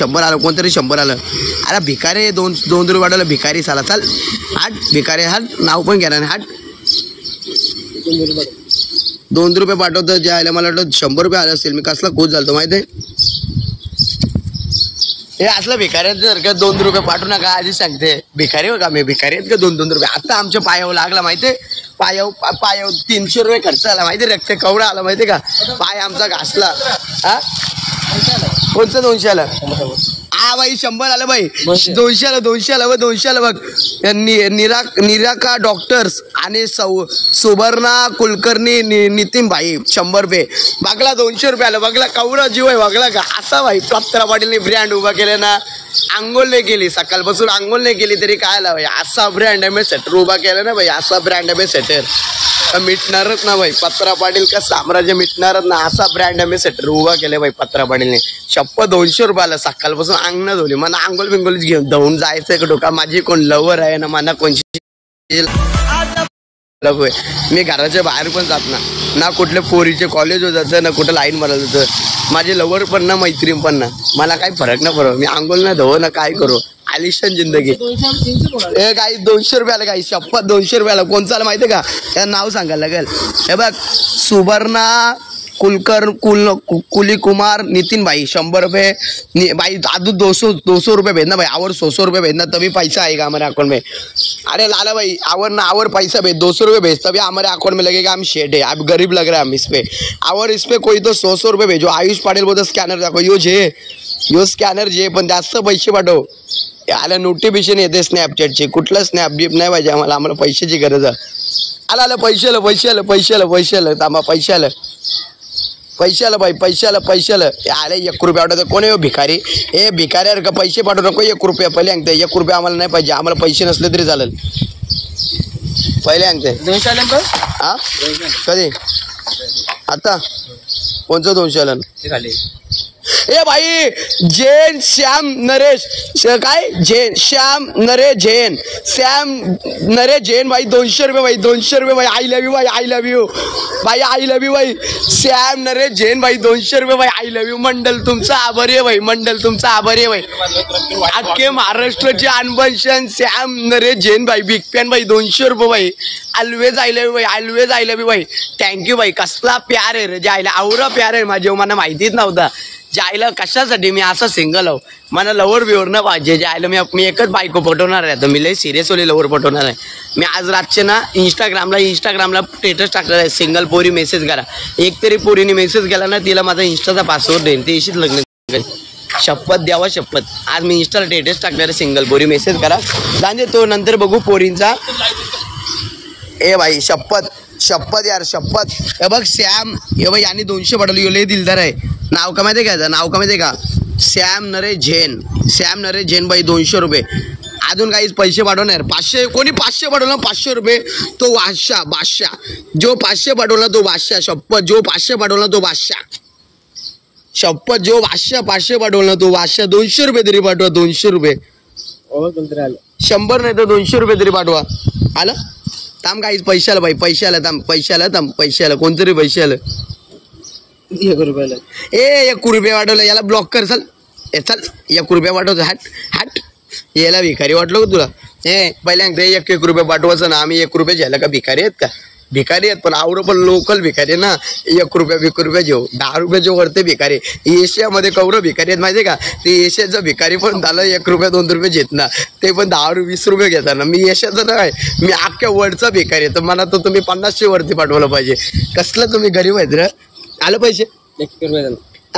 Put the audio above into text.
100 आलं, कोणतरी 100 आलं. अरे भिकारी 2 रुपये वाढवलं भिकारी साला. चल हाट भिकारी हाट, नाव पण घ्या ना हाट. 2 रुपये पाठवतो जे आले, मला वाटतं 100 रुपये आले असतील. मी कसला खुश झालतो माहिती आहे. हे असलं भिकाऱ्यांसारखं 2 रुपये पाठवू नका आधी सांगते. भिकारी हो का मी, भिकारी आहेत का 2 रुपये. आता आमच्या पायावर लागला माहितीये, पायावर 300 रुपये खर्च आला माहिती, रक्त कवडा आला माहिती का, पाय आमचा घासला. हा कोणतं 200 आलं. हा बाई 100 आलं बाई, 200 आलं 200 आलं 200 आलं बघ. निराका डॉक्टर्स आणि सुवर्णा कुलकर्णी नितीन भाई 100 रुपये. बघला 200 रुपये आलं. बघला कवडा जीव आहे बघला का. असा भाई पत्रा पाटीलने ब्रँड उभा केले ना. आंघोळ नाही केली सकाळपासून, आंघोळ नाही केली तरी काय आला भाई. असा ब्रँड एम्बेसेडर उभा केला ना भाई, असा ब्रँड एम्बेसेडर मिटणारच ना भाई. पत्रा पाटील का साम्राज्य मिटणारच ना. असा ब्रँड एम्बेसेडर उभा केले भाई पत्रा पाटीलने. 200 रुपये आला. सकाळपासून अंगण धुवली. मला आंघोळ बिंगोलीच घेऊन धावून जायचं एक डोका. माझी कोण लवर आहे ना, मला कोणची मी घराच्या बाहेर पण जात ना कुठल्या पोरीचे कॉलेज होत जातं ना कुठं लाईन मारत होतं. माझे लवर पण ना मैत्रीण पण ना, मला काही फरक नाही पडत. मी आंघोळ ना धुवो ना काय करू. आलिशान जिंदगी. हे काही 200 रुपये आलं काही. 200 रुपये आलं. कोणचं आलं माहिती आहे का, त्याचं नाव सांगायला लागेल. हे बघ सुवर्णा कुली कुमार नितिन भाई 100 रुपये भाई. दादू 200 रुपये भेजना भाई. आवर 100 रुपये भेजना तभी पैसा आएगा हमारे अकाउंट में. अरे लाला भाई आवर ना आवर पैसा भेज 200 रुपये भेज तभी हमारे अकाउंट में लगेगा. हम शेड है, अब गरीब लग रहा है हम इस पे. आवर इस पे कोई तो 100 रुपये भेजो. आयुष पाटील बोलतो स्कॅनर दाखव. यो स्कॅनर जे पण जास्त पैसे पाठव. आला नोटिफिकेशन येते स्नॅपचॅटचे. कुठलं स्नॅप बीप नाही पाहिजे आम्हाला. आम्हाला पैशाची गरज आहे. आला पैसे आलं थांबा. पैसे आलं भाई. पैसे आलं. आले 1 रुपया वाटत. कोण आहे भिकारी. ए भिकारी का पैसे पाठवू नको. 1 रुपया पहिले सांगते. 1 रुपया आम्हाला नाही पाहिजे. आम्हाला पैसे नसले तरी चालेल. पहिले सांगते. 200 आलं का. हा कधी आता कोणचं 200 आलं ए भाई. जैन श्याम नरेश काय जैन श्याम नरे जैन श्याम नरे जैन भाई 200 रुपये भाई. 200 रुपये भाई. आई लव यू भाई. आई लव यू भाई. आई लव यू भाई. श्याम नरे जैन भाई 200 रुपये भाई. I love you. मंडल तुमचा आभारी आहे भाई. मंडल तुमचा आभारी आहे भाई. अख्खे महाराष्ट्राचे अनबंशन श्याम नरे जैन भाई बिग फॅन भाई. 200 रुपये भाई. ऑलवेज आई लव यू भाई. ऑलवेज आई लव यू भाई. थँक्यू भाई. कसला प्यार आहे रे जायला. आवरा प्यार आहे माझे. मला माहितीच नव्हता जायला कशासाठी. मी असं सिंगल आहो. मला लवर बिवर न पाहिजे जायला. मी एकच बायको पटवणार आहे. तर मी लय सिरियस होली लवर पटवणार आहे. मी आज रातचे ना इंस्टाग्रामला स्टेटस टाकलेला आहे. सिंगल पोरी मेसेज करा. एक तरी पोरीने मेसेज केला ना तिला माझा इंस्टाचा पासवर्ड देईन. ते इशीच लग्न करेल. शपथ द्यावा शपथ. आज मी इंस्टाला स्टेटस टाकणार आहे. सिंगल पोरी मेसेज करा. जाणे तो नंतर बघू पोरींचा. ए भाई शपथ यार शपथ. हे बघ श्याम. हे बघ यांनी 200 पाठवले. यो लय दिलदार आहे. नाव का माहिती आहे का. नाव का माहिती आहे का. श्याम नरे जैन भाई 200 रुपये. अजून काहीच पैसे पाठवणार. 500 कोणी 500 पाठवलं 500 रुपये. तो बादशाह जो 500 पाठवला तो बादशाह. शपथ जो 500 पाठवला तो बादशाह. शपथ जो 500 पाठवला तो बादशाह. 200 रुपये तरी पाठवा. 200 रुपये. 100 नाही तर 200 रुपये तरी पाठवा. आलं थांब काहीच. पैसे आलं भाई. पैसे आलं थांब. पैसे आलं कोणतरी पैसे आलं. 1 रुपयाला. 1 रुपया वाटवलं. याला ब्लॉक कर. चल 1 रुपया वाटवतो. हट याला भिकारी वाटलो का तुला. पहिले सांगते 1 रुपये पाठवायचं ना. आम्ही 1 रुपये घ्यायला का भिकारी आहेत का. भिकारी आहेत पण आवडं पण लोकल भिकारी ना. 1 रुपया घेऊ. 10 रुपयाच्या वरते भिकारी. एशियामध्ये कवरं भिकारी आहेत माहिती आहे का. ते एशियाचं भिकारी पण झालं 1 रुपया 2 रुपये घेत ना. ते पण 10-20 रुपये घेतात ना. मी एशियाचं नाही. मी अख्ख्या वर्ल्डचा भिकारी आहे. तर मला तर तुम्ही 50च्या वरती पाठवलं पाहिजे. कसलं तुम्ही गरीब आहेत रे. आलं पैसे 1 रुपया.